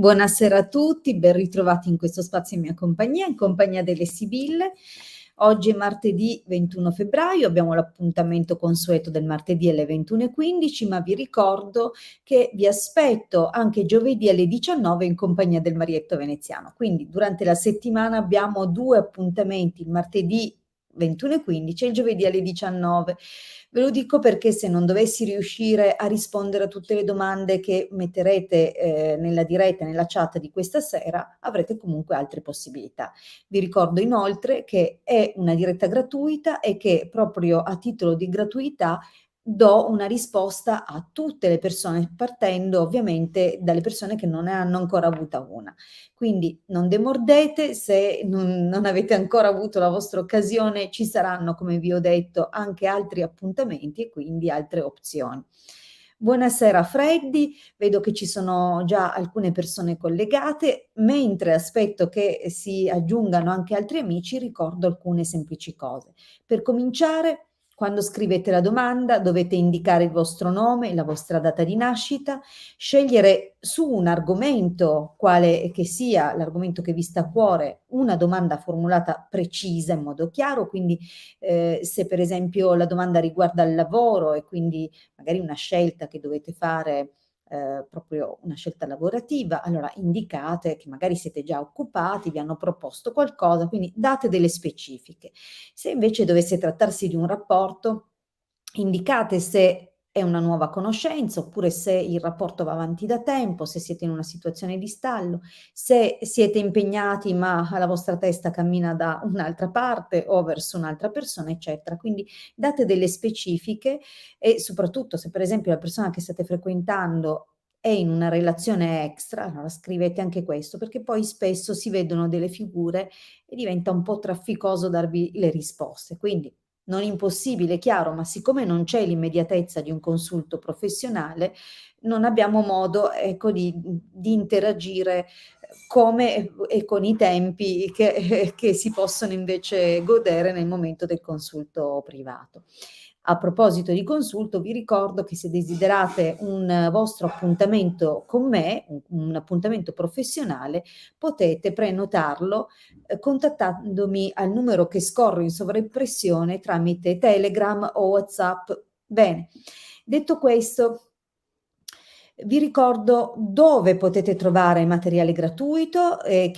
Buonasera a tutti, ben ritrovati in questo spazio in compagnia delle Sibille. Oggi è martedì 21 febbraio, abbiamo l'appuntamento consueto del martedì alle 21:15, ma vi ricordo che vi aspetto anche giovedì alle 19 in compagnia del Marietto Veneziano. Quindi durante la settimana abbiamo 2 appuntamenti, il martedì 21:15 e il giovedì alle 19. Ve lo dico perché se non dovessi riuscire a rispondere a tutte le domande che metterete nella diretta, nella chat di questa sera, avrete comunque altre possibilità. Vi ricordo inoltre che è una diretta gratuita e che proprio a titolo di gratuità do una risposta a tutte le persone, partendo ovviamente dalle persone che non ne hanno ancora avuta una. Quindi non demordete, se non avete ancora avuto la vostra occasione, ci saranno, come vi ho detto, anche altri appuntamenti e quindi altre opzioni. Buonasera Freddy, vedo che ci sono già alcune persone collegate, mentre aspetto che si aggiungano anche altri amici, ricordo alcune semplici cose. Per cominciare, quando scrivete la domanda dovete indicare il vostro nome, la vostra data di nascita, scegliere su un argomento, quale che sia l'argomento che vi sta a cuore, una domanda formulata precisa in modo chiaro, quindi se per esempio la domanda riguarda il lavoro e quindi magari una scelta che dovete fare, proprio una scelta lavorativa, allora indicate che magari siete già occupati, vi hanno proposto qualcosa, quindi date delle specifiche. Se invece dovesse trattarsi di un rapporto, indicate se è una nuova conoscenza oppure se il rapporto va avanti da tempo, se siete in una situazione di stallo, se siete impegnati ma la vostra testa cammina da un'altra parte o verso un'altra persona, eccetera. Quindi date delle specifiche e soprattutto se per esempio la persona che state frequentando è in una relazione extra, allora scrivete anche questo, perché poi spesso si vedono delle figure e diventa un po' trafficoso darvi le risposte. Quindi non impossibile, chiaro, ma siccome non c'è l'immediatezza di un consulto professionale, non abbiamo modo, ecco, di interagire come e con i tempi che si possono invece godere nel momento del consulto privato. A proposito di consulto, vi ricordo che se desiderate un vostro appuntamento con me, un appuntamento professionale, potete prenotarlo contattandomi al numero che scorro in sovraimpressione tramite Telegram o WhatsApp. Bene, detto questo, vi ricordo dove potete trovare materiale gratuito e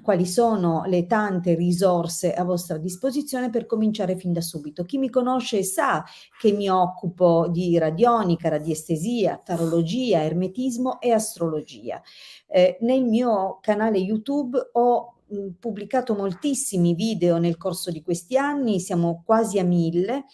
quali sono le tante risorse a vostra disposizione per cominciare fin da subito. Chi mi conosce sa che mi occupo di radionica, radiestesia, tarologia, ermetismo e astrologia. Nel mio canale YouTube ho pubblicato moltissimi video nel corso di questi anni, siamo quasi a 1000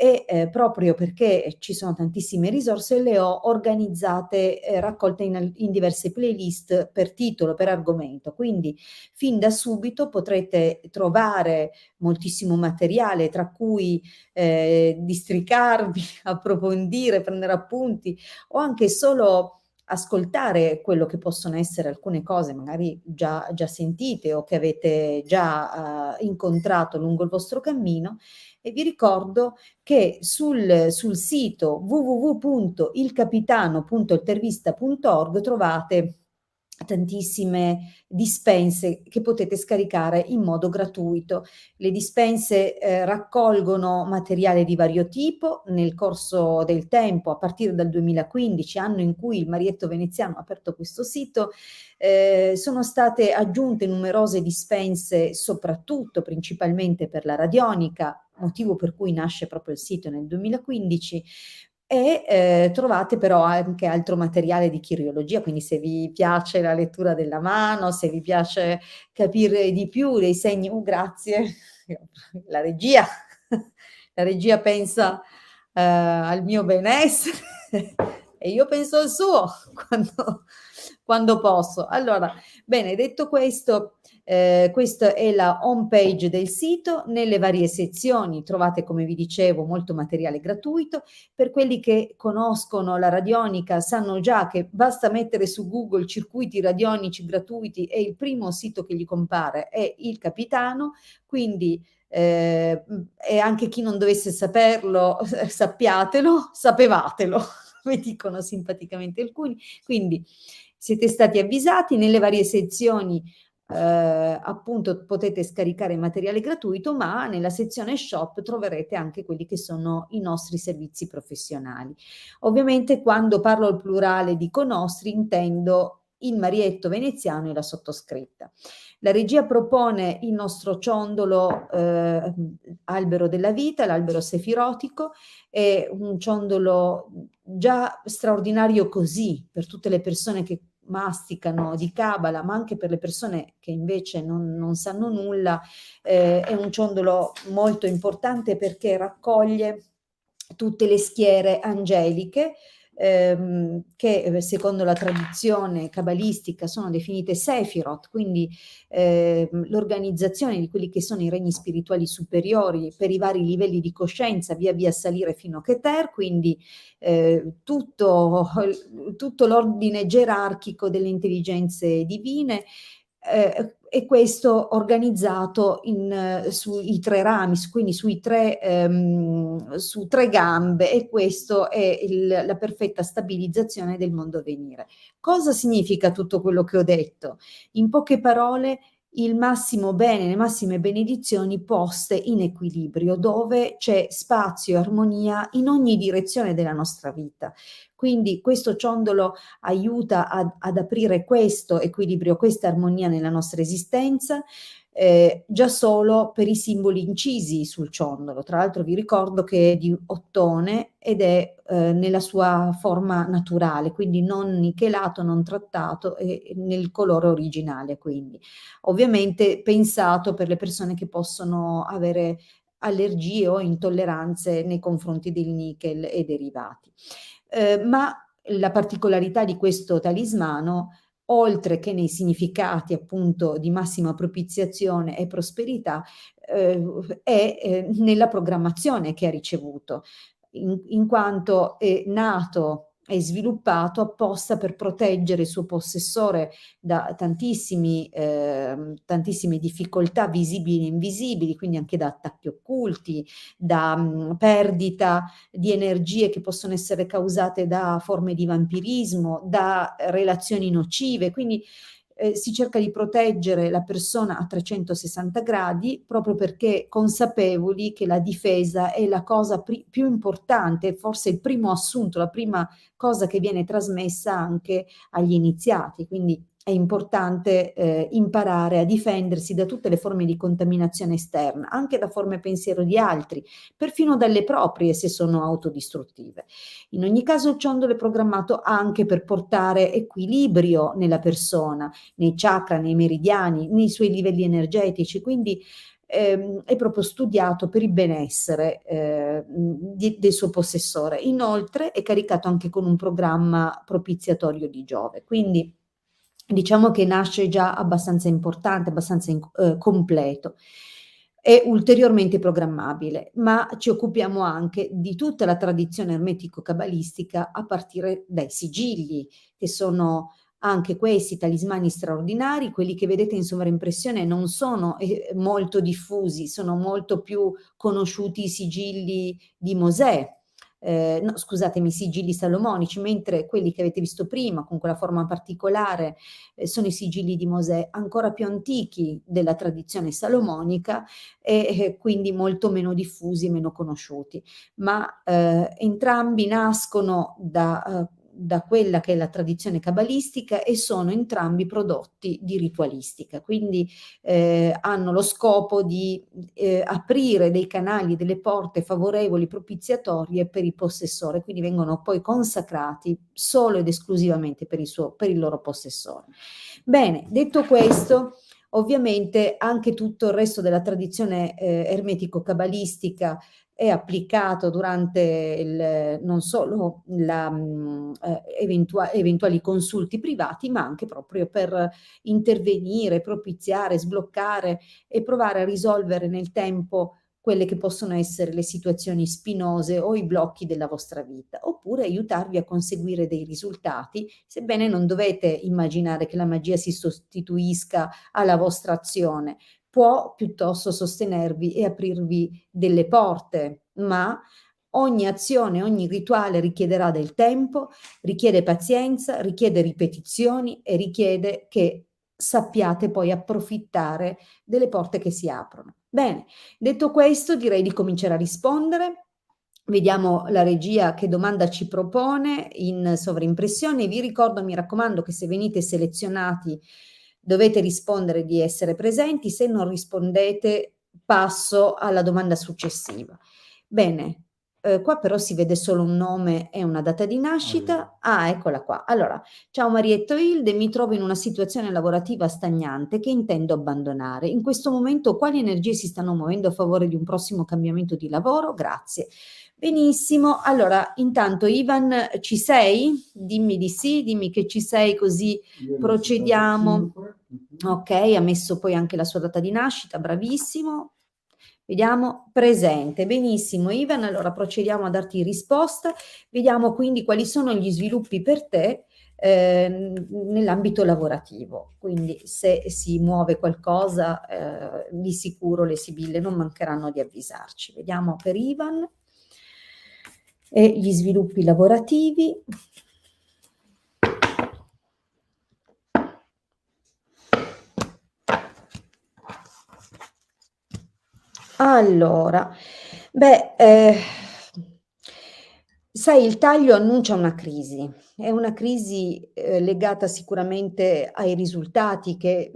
e proprio perché ci sono tantissime risorse le ho organizzate, raccolte in diverse playlist per titolo, per argomento. Quindi fin da subito potrete trovare moltissimo materiale, tra cui districarvi, approfondire, prendere appunti o anche solo ascoltare quello che possono essere alcune cose magari già sentite o che avete già incontrato lungo il vostro cammino. E vi ricordo che sul sito www.ilcapitano.intervista.org trovate tantissime dispense che potete scaricare in modo gratuito. Le dispense raccolgono materiale di vario tipo nel corso del tempo, a partire dal 2015, anno in cui il Marietto Veneziano ha aperto questo sito, sono state aggiunte numerose dispense, soprattutto principalmente per la radionica, motivo per cui nasce proprio il sito nel 2015, e trovate però anche altro materiale di chirologia, quindi se vi piace la lettura della mano, se vi piace capire di più dei segni, grazie, la regia, la regia pensa al mio benessere e io penso al suo quando posso. Allora, bene, detto questo, questa è la home page del sito. Nelle varie sezioni trovate, come vi dicevo, molto materiale gratuito. Per quelli che conoscono la radionica sanno già che basta mettere su Google circuiti radionici gratuiti e il primo sito che gli compare è Il Capitano, quindi e anche chi non dovesse saperlo, sappiatelo, sapevatelo, come dicono simpaticamente alcuni. Quindi Siete stati avvisati, nelle varie sezioni appunto potete scaricare materiale gratuito, ma nella sezione shop troverete anche quelli che sono i nostri servizi professionali. Ovviamente quando parlo al plurale dico nostri, intendo il Marietto Veneziano e la sottoscritta. La regia propone il nostro ciondolo albero della vita, l'albero sefirotico, è un ciondolo già straordinario così per tutte le persone che masticano di Cabala, ma anche per le persone che invece non sanno nulla, è un ciondolo molto importante perché raccoglie tutte le schiere angeliche che secondo la tradizione cabalistica sono definite Sefirot, quindi l'organizzazione di quelli che sono i regni spirituali superiori per i vari livelli di coscienza, via via salire fino a Keter, quindi tutto l'ordine gerarchico delle intelligenze divine, e questo organizzato sui tre rami, quindi su tre gambe, e questo è la perfetta stabilizzazione del mondo a venire. Cosa significa tutto quello che ho detto? In poche parole, il massimo bene, le massime benedizioni poste in equilibrio, dove c'è spazio e armonia in ogni direzione della nostra vita. Quindi questo ciondolo aiuta ad aprire questo equilibrio, questa armonia nella nostra esistenza, già solo per i simboli incisi sul ciondolo. Tra l'altro vi ricordo che è di ottone ed è nella sua forma naturale, quindi non nichelato, non trattato, e nel colore originale, quindi ovviamente pensato per le persone che possono avere allergie o intolleranze nei confronti del nichel e derivati. Ma la particolarità di questo talismano, oltre che nei significati appunto di massima propiziazione e prosperità, è nella programmazione che ha ricevuto, in quanto è nato e sviluppato apposta per proteggere il suo possessore da tantissime difficoltà visibili e invisibili, quindi anche da attacchi occulti, da perdita di energie che possono essere causate da forme di vampirismo, da relazioni nocive, quindi si cerca di proteggere la persona a 360 gradi proprio perché consapevoli che la difesa è la cosa più importante, forse il primo assunto, la prima cosa che viene trasmessa anche agli iniziati, quindi è importante imparare a difendersi da tutte le forme di contaminazione esterna, anche da forme pensiero di altri, perfino dalle proprie se sono autodistruttive. In ogni caso il ciondolo è programmato anche per portare equilibrio nella persona, nei chakra, nei meridiani, nei suoi livelli energetici, quindi è proprio studiato per il benessere del suo possessore. Inoltre è caricato anche con un programma propiziatorio di Giove, quindi diciamo che nasce già abbastanza importante, abbastanza completo. È ulteriormente programmabile, ma ci occupiamo anche di tutta la tradizione ermetico-cabalistica a partire dai sigilli, che sono anche questi talismani straordinari. Quelli che vedete in sovraimpressione non sono molto diffusi, sono molto più conosciuti i sigilli di Mosè, no, scusatemi, i sigilli salomonici, mentre quelli che avete visto prima con quella forma particolare sono i sigilli di Mosè, ancora più antichi della tradizione salomonica e quindi molto meno diffusi, meno conosciuti, ma entrambi nascono da quella che è la tradizione cabalistica e sono entrambi prodotti di ritualistica, quindi hanno lo scopo di aprire dei canali, delle porte favorevoli, propiziatorie per il possessore, quindi vengono poi consacrati solo ed esclusivamente per il loro possessore. Bene, detto questo, ovviamente anche tutto il resto della tradizione ermetico-cabalistica è applicato durante non solo eventuali consulti privati, ma anche proprio per intervenire, propiziare, sbloccare e provare a risolvere nel tempo quelle che possono essere le situazioni spinose o i blocchi della vostra vita, oppure aiutarvi a conseguire dei risultati, sebbene non dovete immaginare che la magia si sostituisca alla vostra azione, può piuttosto sostenervi e aprirvi delle porte, ma Ogni azione, ogni rituale richiederà del tempo, richiede pazienza, richiede ripetizioni e richiede che sappiate poi approfittare delle porte che si aprono. Bene, detto questo, direi di cominciare a rispondere. Vediamo la regia che domanda ci propone in sovraimpressione. Vi ricordo, mi raccomando, che se venite selezionati dovete rispondere di essere presenti. Se non rispondete, passo alla domanda successiva. Bene, qua però si vede solo un nome e una data di nascita. Ah, eccola qua. Allora, ciao Marietto Hilde, mi trovo in una situazione lavorativa stagnante che intendo abbandonare. In questo momento quali energie si stanno muovendo a favore di un prossimo cambiamento di lavoro? Grazie. Benissimo, allora intanto Ivan ci sei? Dimmi di sì, dimmi che ci sei così procediamo. Ok, ha messo poi anche la sua data di nascita, bravissimo. Vediamo, presente, benissimo Ivan, allora procediamo a darti risposta, vediamo quindi quali sono gli sviluppi per te nell'ambito lavorativo, quindi se si muove qualcosa di sicuro le sibille non mancheranno di avvisarci. Vediamo per Ivan e gli sviluppi lavorativi. Allora, beh, sai, il taglio annuncia una crisi, è una crisi legata sicuramente ai risultati che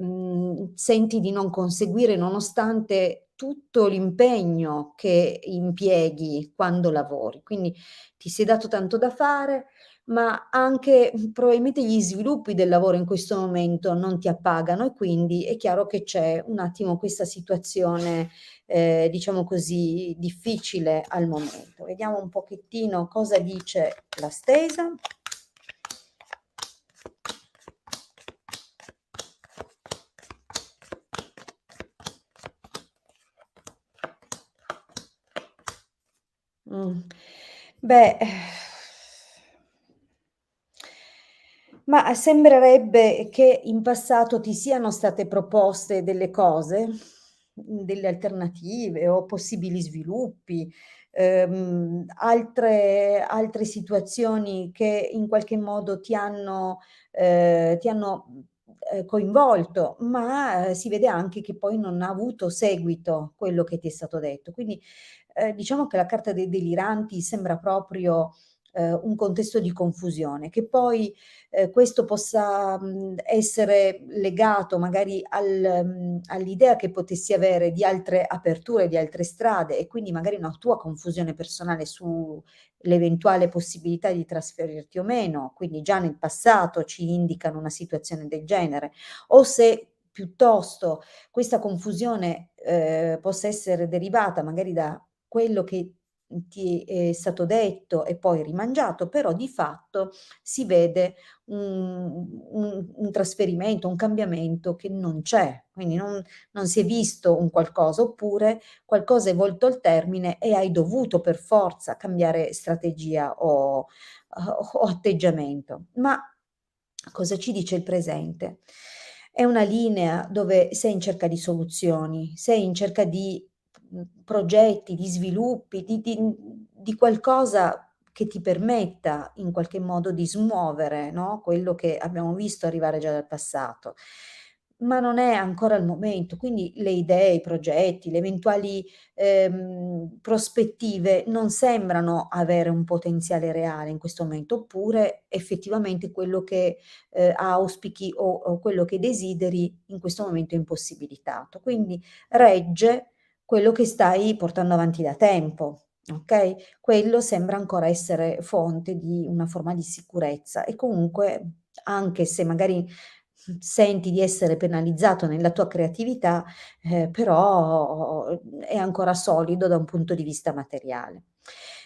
senti di non conseguire nonostante tutto l'impegno che impieghi quando lavori. Quindi ti sei dato tanto da fare, ma anche probabilmente gli sviluppi del lavoro in questo momento non ti appagano e quindi è chiaro che c'è un attimo questa situazione diciamo così, difficile al momento. Vediamo un pochettino cosa dice la stesa. Beh, ma sembrerebbe che in passato ti siano state proposte delle cose, delle alternative o possibili sviluppi, altre situazioni che in qualche modo ti hanno coinvolto, ma si vede anche che poi non ha avuto seguito quello che ti è stato detto. Quindi, diciamo che la carta dei deliranti sembra proprio un contesto di confusione, che poi questo possa essere legato magari all'idea che potessi avere di altre aperture, di altre strade e quindi magari una tua confusione personale sull'eventuale possibilità di trasferirti o meno, quindi già nel passato ci indicano una situazione del genere, o se piuttosto questa confusione possa essere derivata magari da quello che ti è stato detto e poi rimangiato, però di fatto si vede un trasferimento, un cambiamento che non c'è, quindi non si è visto un qualcosa, oppure qualcosa è volto al termine e hai dovuto per forza cambiare strategia o atteggiamento. Ma cosa ci dice il presente? È una linea dove sei in cerca di soluzioni, sei in cerca di progetti, di sviluppi, di qualcosa che ti permetta in qualche modo di smuovere, no, quello che abbiamo visto arrivare già dal passato. Ma non è ancora il momento, quindi le idee, i progetti, le eventuali prospettive non sembrano avere un potenziale reale in questo momento, oppure effettivamente quello che auspichi o quello che desideri in questo momento è impossibilitato. Quindi regge quello che stai portando avanti da tempo, okay? Quello sembra ancora essere fonte di una forma di sicurezza e comunque, anche se magari senti di essere penalizzato nella tua creatività, però è ancora solido da un punto di vista materiale.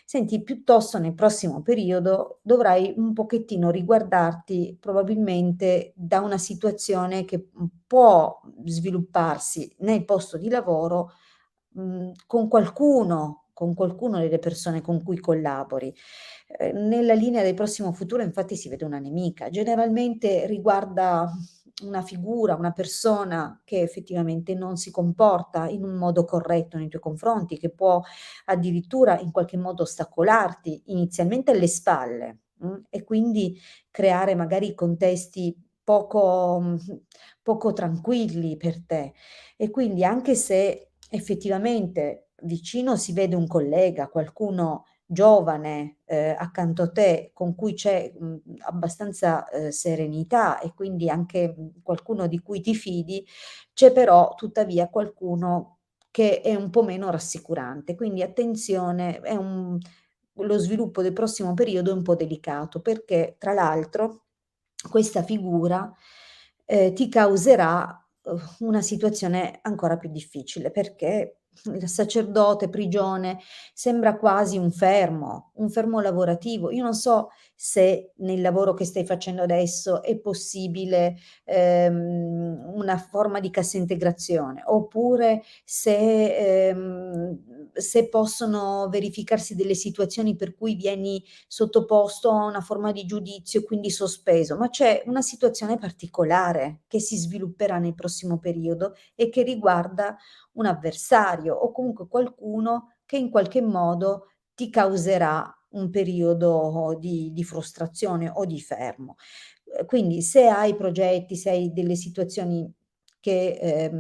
Senti, piuttosto nel prossimo periodo dovrai un pochettino riguardarti probabilmente da una situazione che, può svilupparsi nel posto di lavoro, con qualcuno delle persone con cui collabori. Nella linea del prossimo futuro infatti si vede una nemica, generalmente riguarda una figura, una persona che effettivamente non si comporta in un modo corretto nei tuoi confronti, che può addirittura in qualche modo ostacolarti inizialmente alle spalle, e quindi creare magari contesti poco tranquilli per te. E quindi anche se effettivamente vicino si vede un collega, qualcuno giovane, accanto a te con cui c'è, abbastanza, serenità e quindi anche, qualcuno di cui ti fidi, c'è però tuttavia qualcuno che è un po' meno rassicurante. Quindi attenzione, lo sviluppo del prossimo periodo è un po' delicato, perché tra l'altro questa figura, ti causerà, una situazione ancora più difficile, perché il sacerdote, prigione, sembra quasi un fermo lavorativo. Io non so se nel lavoro che stai facendo adesso è possibile, una forma di cassa integrazione, oppure se possono verificarsi delle situazioni per cui vieni sottoposto a una forma di giudizio, quindi sospeso, ma c'è una situazione particolare che si svilupperà nel prossimo periodo e che riguarda un avversario o comunque qualcuno che in qualche modo ti causerà un periodo di frustrazione o di fermo. Quindi se hai progetti, se hai delle situazioni che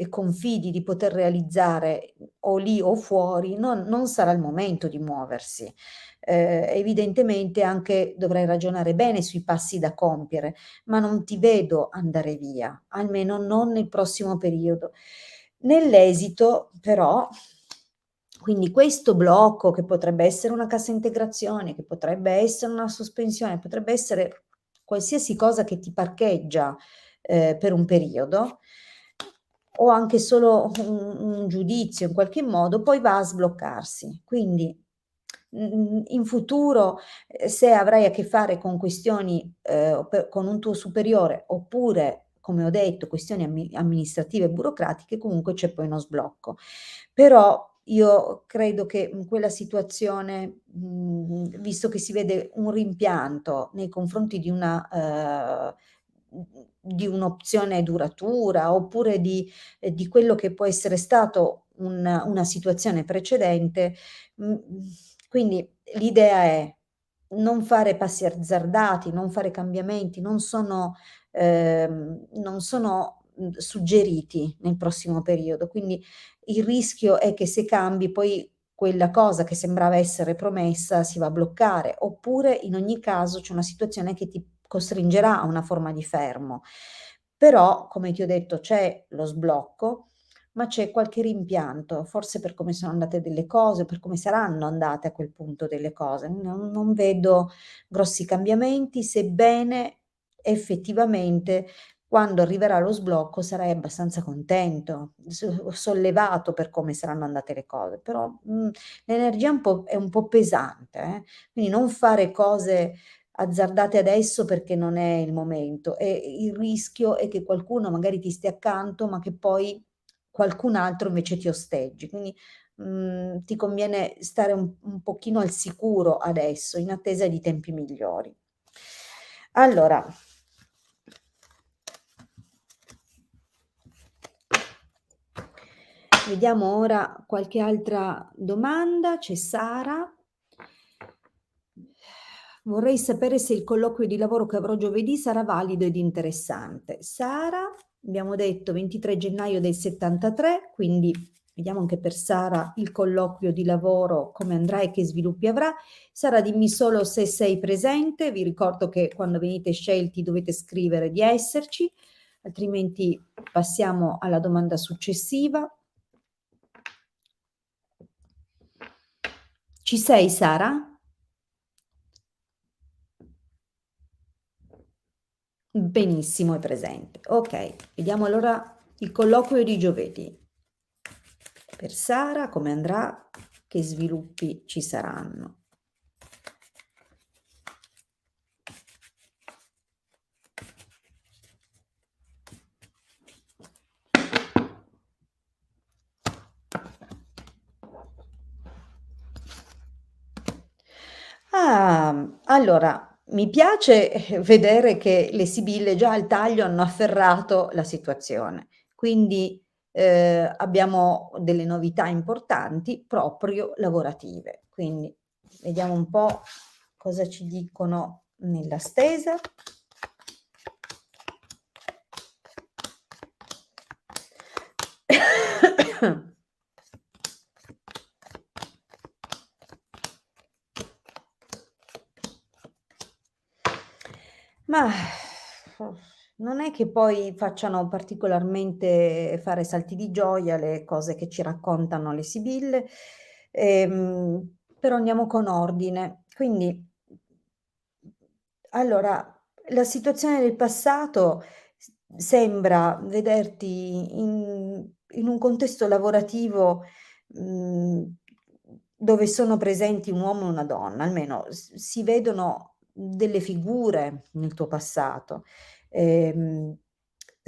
confidi di poter realizzare o lì o fuori, non sarà il momento di muoversi. Evidentemente anche dovrai ragionare bene sui passi da compiere, ma non ti vedo andare via, almeno non nel prossimo periodo. Nell'esito però, quindi questo blocco che potrebbe essere una cassa integrazione, che potrebbe essere una sospensione, potrebbe essere qualsiasi cosa che ti parcheggia, per un periodo, o anche solo un giudizio in qualche modo, poi va a sbloccarsi. Quindi, in futuro, se avrai a che fare con questioni, con un tuo superiore, oppure, come ho detto, questioni amministrative e burocratiche, comunque c'è poi uno sblocco. Però io credo che in quella situazione, visto che si vede un rimpianto nei confronti di un'opzione duratura, oppure di quello che può essere stato una situazione precedente, quindi l'idea è non fare passi azzardati, non fare cambiamenti, non sono suggeriti nel prossimo periodo. Quindi il rischio è che se cambi poi quella cosa che sembrava essere promessa si va a bloccare, oppure in ogni caso c'è una situazione che ti costringerà a una forma di fermo. Però, come ti ho detto, c'è lo sblocco, ma c'è qualche rimpianto, forse per come sono andate delle cose, per come saranno andate a quel punto delle cose. Non vedo grossi cambiamenti, sebbene effettivamente quando arriverà lo sblocco sarai abbastanza contento, sollevato per come saranno andate le cose, però l'energia è un po' pesante, quindi non fare cose azzardate adesso perché non è il momento e il rischio è che qualcuno magari ti stia accanto, ma che poi qualcun altro invece ti osteggi. Quindi ti conviene stare un pochino al sicuro adesso, in attesa di tempi migliori. Allora, vediamo ora qualche altra domanda. C'è Sara. Vorrei sapere se il colloquio di lavoro che avrò giovedì sarà valido ed interessante. Sara, abbiamo detto 23 gennaio del 73, quindi vediamo anche per Sara il colloquio di lavoro come andrà e che sviluppi avrà. Sara, dimmi solo se sei presente. Vi ricordo che quando venite scelti dovete scrivere di esserci, altrimenti passiamo alla domanda successiva. Ci sei, Sara? Benissimo, è presente. Ok, vediamo allora il colloquio di giovedì. Per Sara, come andrà? Che sviluppi ci saranno? Allora, Mi piace vedere che le sibille già al taglio hanno afferrato la situazione, quindi, abbiamo delle novità importanti proprio lavorative. Quindi vediamo un po' cosa ci dicono nella stesa. Mah, non è che poi facciano particolarmente fare salti di gioia le cose che ci raccontano le sibille, però andiamo con ordine. Quindi, allora, la situazione del passato sembra vederti in un contesto lavorativo, mhmm, dove sono presenti un uomo e una donna, almeno si vedono delle figure nel tuo passato. Ehm,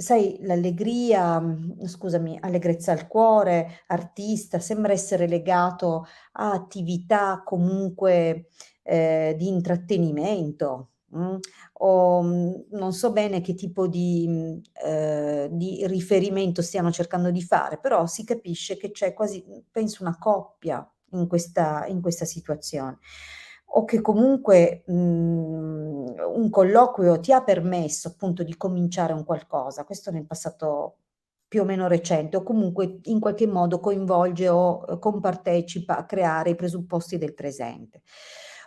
Sai, l'allegria, scusami, allegrezza al cuore, artista, sembra essere legato a attività comunque, di intrattenimento, o, non so bene che tipo di riferimento stiano cercando di fare, però si capisce che c'è quasi, penso una coppia in questa situazione. O che comunque, un colloquio ti ha permesso appunto di cominciare un qualcosa, questo nel passato più o meno recente, o comunque in qualche modo coinvolge o, compartecipa a creare i presupposti del presente.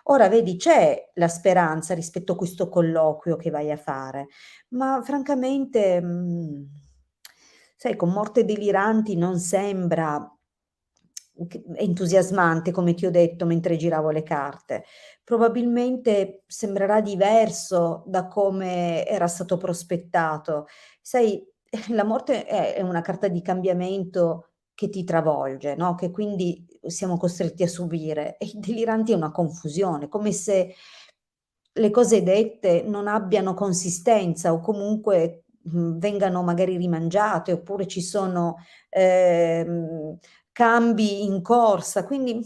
Ora vedi, c'è la speranza rispetto a questo colloquio che vai a fare, ma francamente, sai, con morte deliranti non sembra che entusiasmante, come ti ho detto mentre giravo le carte. Probabilmente sembrerà diverso da come era stato prospettato. Sai, la morte è una carta di cambiamento che ti travolge, no, che quindi siamo costretti a subire, e i deliranti è una confusione, come se le cose dette non abbiano consistenza o comunque, vengano magari rimangiate, oppure ci sono, cambi in corsa, quindi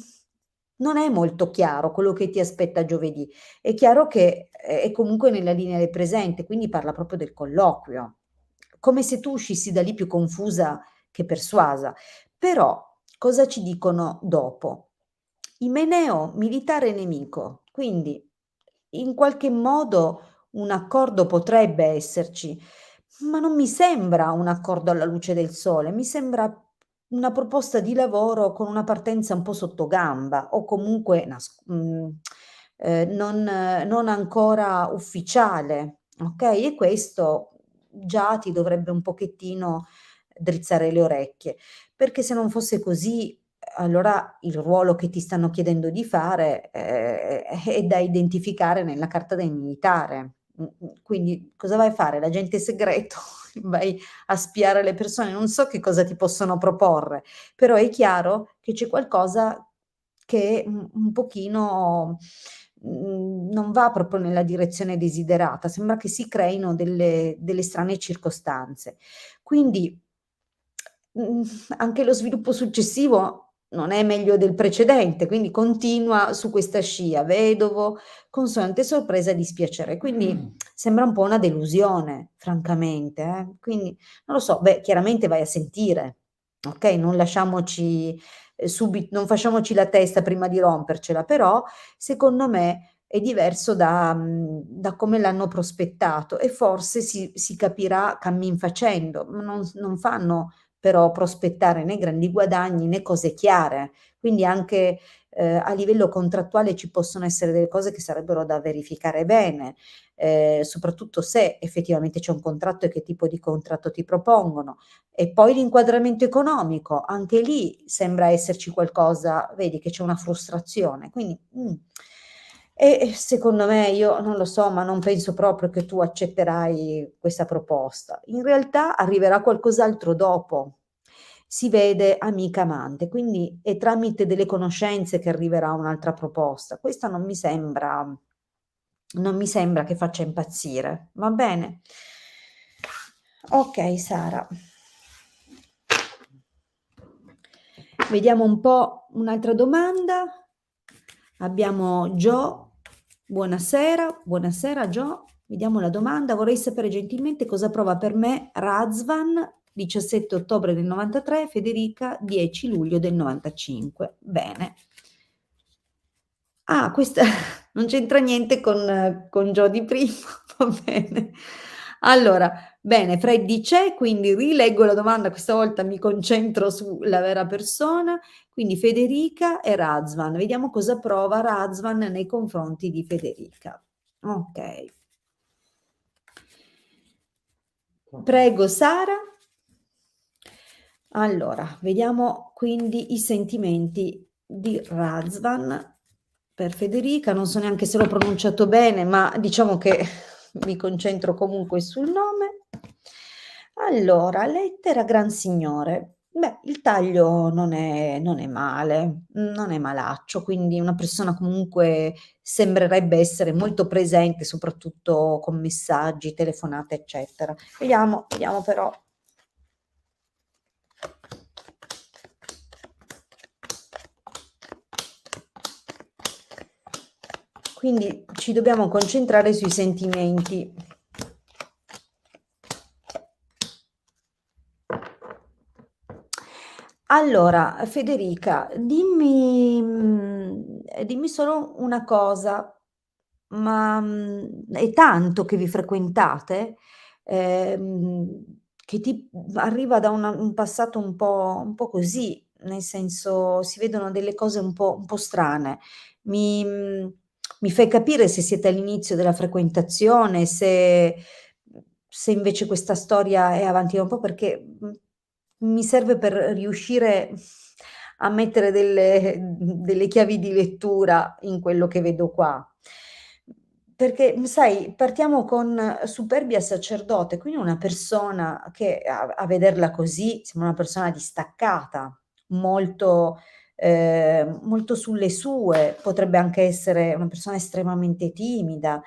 non è molto chiaro quello che ti aspetta giovedì. È chiaro che è comunque nella linea del presente, quindi parla proprio del colloquio, come se tu uscissi da lì più confusa che persuasa. Però cosa ci dicono dopo? Imeneo, militare nemico, quindi in qualche modo un accordo potrebbe esserci, ma non mi sembra un accordo alla luce del sole, mi sembra una proposta di lavoro con una partenza un po' sottogamba o comunque non ancora ufficiale, okay, e questo già ti dovrebbe un pochettino drizzare le orecchie, perché se non fosse così, allora il ruolo che ti stanno chiedendo di fare, è da identificare nella carta del militare. Quindi cosa vai a fare? L'agente segreto? Vai a spiare le persone? Non so che cosa ti possono proporre, però è chiaro che c'è qualcosa che un pochino, non va proprio nella direzione desiderata, sembra che si creino delle strane circostanze. Quindi, mhmm, anche lo sviluppo successivo non è meglio del precedente, quindi continua su questa scia: vedovo, consolante sorpresa, dispiacere. Quindi sembra un po' una delusione, francamente, Quindi non lo so, beh, chiaramente vai a sentire, okay, non facciamoci la testa prima di rompercela, però secondo me è diverso da come l'hanno prospettato, e forse si capirà cammin facendo. Non fanno però prospettare né grandi guadagni né cose chiare. Quindi anche, a livello contrattuale ci possono essere delle cose che sarebbero da verificare bene, soprattutto se effettivamente c'è un contratto e che tipo di contratto ti propongono. E poi l'inquadramento economico, anche lì sembra esserci qualcosa, vedi che c'è una frustrazione, quindi, secondo me, io non lo so, ma non penso proprio che tu accetterai questa proposta. In realtà arriverà qualcos'altro dopo. Si vede amica amante, quindi è tramite delle conoscenze che arriverà un'altra proposta. Questa non mi sembra che faccia impazzire, va bene? Okay Sara. Vediamo un po' un'altra domanda. Abbiamo Jo Buonasera, buonasera Gio. Vediamo la domanda. Vorrei sapere gentilmente cosa prova per me Razvan, 17 ottobre del 93, Federica, 10 luglio del 95. Bene. Ah, questa non c'entra niente con Gio di prima, va bene. Allora, bene, Freddy c'è, quindi rileggo la domanda, questa volta mi concentro sulla vera persona, quindi Federica e Razvan. Vediamo cosa prova Razvan nei confronti di Federica. Ok. Prego, Sara. Allora, vediamo quindi i sentimenti di Razvan per Federica. Non so neanche se l'ho pronunciato bene, ma diciamo che mi concentro comunque sul nome. Allora, lettera Gran Signore. Beh, il taglio non è male, non è malaccio, quindi una persona comunque sembrerebbe essere molto presente, soprattutto con messaggi, telefonate, eccetera. Vediamo però. Quindi ci dobbiamo concentrare sui sentimenti. Allora, Federica, dimmi solo una cosa, ma è tanto che vi frequentate? Che ti arriva da un passato un po' così, nel senso si vedono delle cose un po' strane. Mi, mm, mi fai capire se siete all'inizio della frequentazione, se invece questa storia è avanti da un po', perché mi serve per riuscire a mettere delle chiavi di lettura in quello che vedo qua. Perché, sai, partiamo con Superbia sacerdote, quindi una persona che a vederla così sembra una persona distaccata, molto sulle sue, potrebbe anche essere una persona estremamente timida,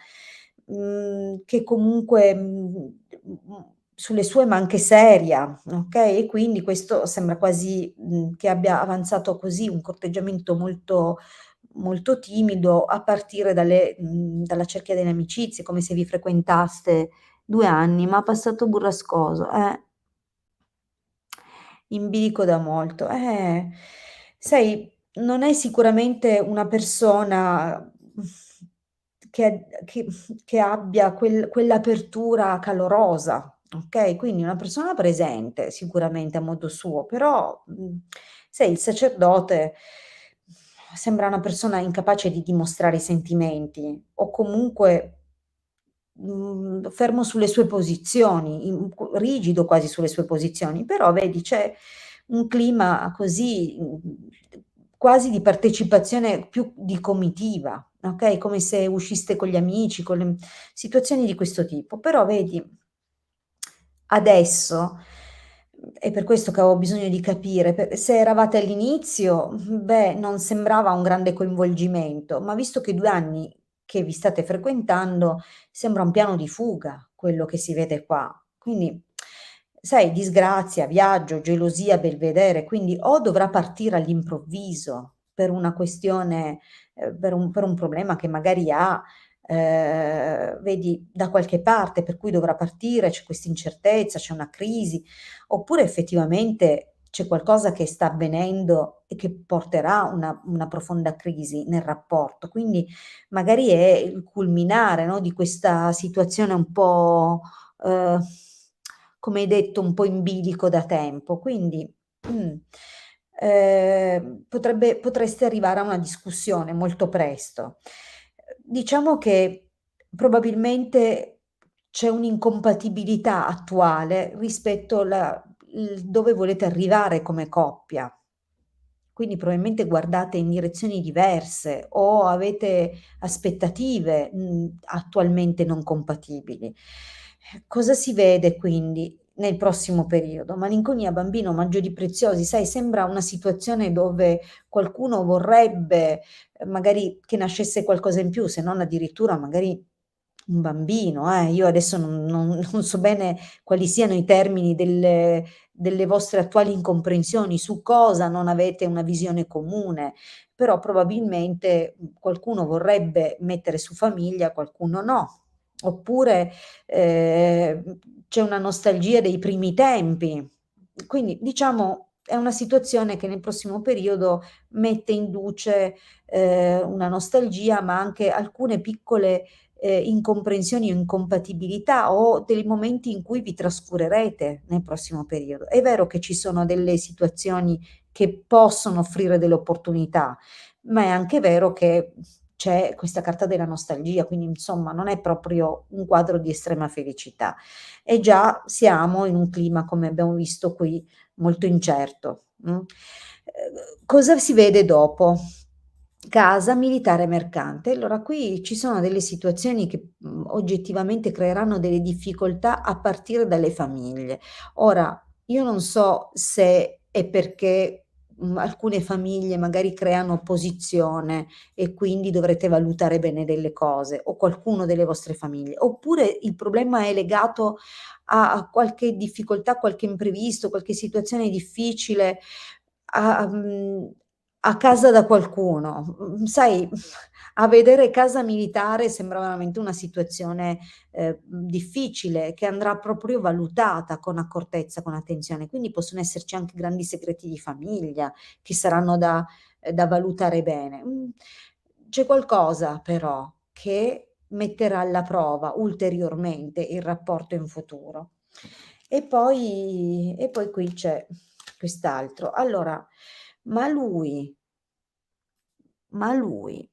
che comunque sulle sue ma anche seria, ok? E quindi questo sembra quasi che abbia avanzato così un corteggiamento molto timido a partire dalla cerchia delle amicizie, come se vi frequentaste 2 anni, ma passato burrascoso, in bilico da molto. Sai, non è sicuramente una persona che abbia quell'apertura calorosa, ok? Quindi una persona presente sicuramente a modo suo, però sai, il sacerdote sembra una persona incapace di dimostrare i sentimenti o comunque fermo sulle sue posizioni, rigido quasi sulle sue posizioni, però vedi c'è un clima così quasi di partecipazione più di comitiva, ok? Come se usciste con gli amici, con le situazioni di questo tipo. Però vedi, adesso, è per questo che avevo bisogno di capire, se eravate all'inizio, beh, non sembrava un grande coinvolgimento, ma visto che 2 anni che vi state frequentando, sembra un piano di fuga quello che si vede qua. Quindi, sai, disgrazia, viaggio, gelosia, belvedere, quindi o dovrà partire all'improvviso per una questione, per un problema che magari ha, vedi, da qualche parte, per cui dovrà partire, c'è questa incertezza, c'è una crisi, oppure effettivamente c'è qualcosa che sta avvenendo e che porterà una profonda crisi nel rapporto. Quindi magari è il culminare, no, di questa situazione un po', come hai detto, un po' in bilico da tempo. Quindi potreste arrivare a una discussione molto presto. Diciamo che probabilmente c'è un'incompatibilità attuale rispetto dove volete arrivare come coppia. Quindi probabilmente guardate in direzioni diverse o avete aspettative attualmente non compatibili. Cosa si vede quindi nel prossimo periodo? Malinconia, bambino, omaggio di preziosi, sai, sembra una situazione dove qualcuno vorrebbe magari che nascesse qualcosa in più, se non addirittura magari un bambino, io adesso non so bene quali siano i termini delle vostre attuali incomprensioni, su cosa non avete una visione comune, però probabilmente, qualcuno vorrebbe mettere su famiglia, qualcuno no. Oppure, c'è una nostalgia dei primi tempi. Quindi diciamo è una situazione che nel prossimo periodo mette in luce, una nostalgia, ma anche alcune piccole, incomprensioni o incompatibilità o dei momenti in cui vi trascurerete nel prossimo periodo. È vero che ci sono delle situazioni che possono offrire delle opportunità, ma è anche vero che c'è questa carta della nostalgia, quindi insomma non è proprio un quadro di estrema felicità. E già siamo in un clima, come abbiamo visto qui, molto incerto. Cosa si vede dopo? Casa, militare, mercante. Allora qui ci sono delle situazioni che, oggettivamente creeranno delle difficoltà a partire dalle famiglie. Ora, io non so se è perché, alcune famiglie magari creano opposizione e quindi dovrete valutare bene delle cose, o qualcuno delle vostre famiglie, oppure il problema è legato a qualche difficoltà, qualche imprevisto, qualche situazione difficile a a casa da qualcuno. Sai, a vedere casa militare sembra veramente una situazione, difficile, che andrà proprio valutata con accortezza, con attenzione. Quindi possono esserci anche grandi segreti di famiglia che saranno da valutare bene. C'è qualcosa però che metterà alla prova ulteriormente il rapporto in futuro. E poi qui c'è quest'altro. Allora, ma lui ma lui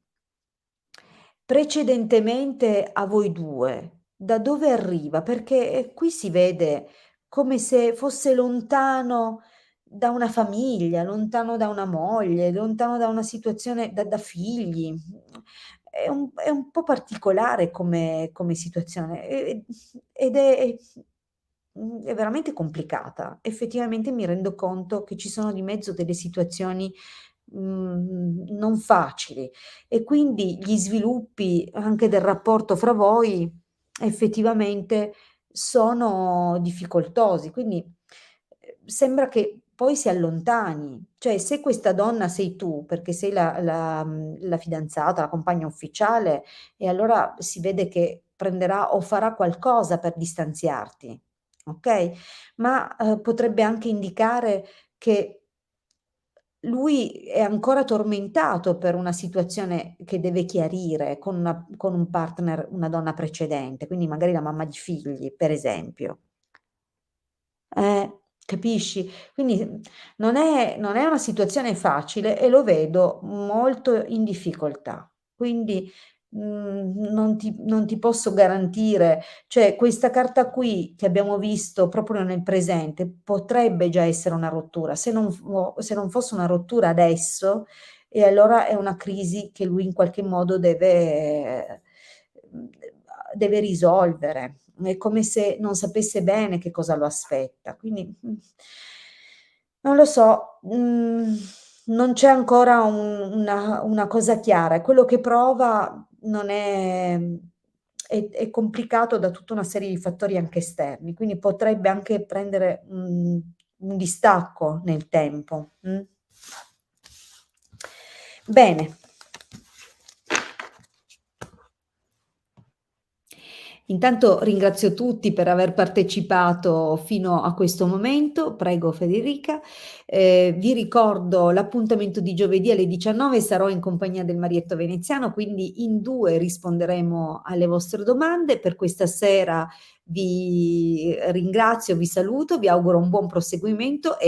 precedentemente a voi 2, da dove arriva? Perché, qui si vede come se fosse lontano da una famiglia, lontano da una moglie, lontano da una situazione da figli. È un po' particolare come situazione, ed è veramente complicata. Effettivamente mi rendo conto che ci sono di mezzo delle situazioni, non facili e quindi gli sviluppi anche del rapporto fra voi effettivamente sono difficoltosi. Quindi, sembra che poi si allontani. Cioè, se questa donna sei tu, perché sei la fidanzata, la compagna ufficiale, e allora si vede che prenderà o farà qualcosa per distanziarti. Okay, ma, potrebbe anche indicare che lui è ancora tormentato per una situazione che deve chiarire con un partner, una donna precedente, quindi magari la mamma di figli, per esempio. Capisci? Quindi, non è una situazione facile e lo vedo molto in difficoltà. Quindi, non ti posso garantire cioè questa carta qui che abbiamo visto proprio nel presente, potrebbe già essere una rottura. Se non fosse una rottura adesso, e allora è una crisi che lui in qualche modo deve risolvere. È come se non sapesse bene che cosa lo aspetta. Quindi, non lo so, non c'è ancora una cosa chiara e quello che prova non è complicato da tutta una serie di fattori anche esterni, quindi potrebbe anche prendere, un distacco nel tempo, Bene. Intanto ringrazio tutti per aver partecipato fino a questo momento. Prego Federica. Vi ricordo l'appuntamento di giovedì alle 19, sarò in compagnia del Marietto Veneziano, quindi in 2 risponderemo alle vostre domande. Per questa sera vi ringrazio, vi saluto, vi auguro un buon proseguimento e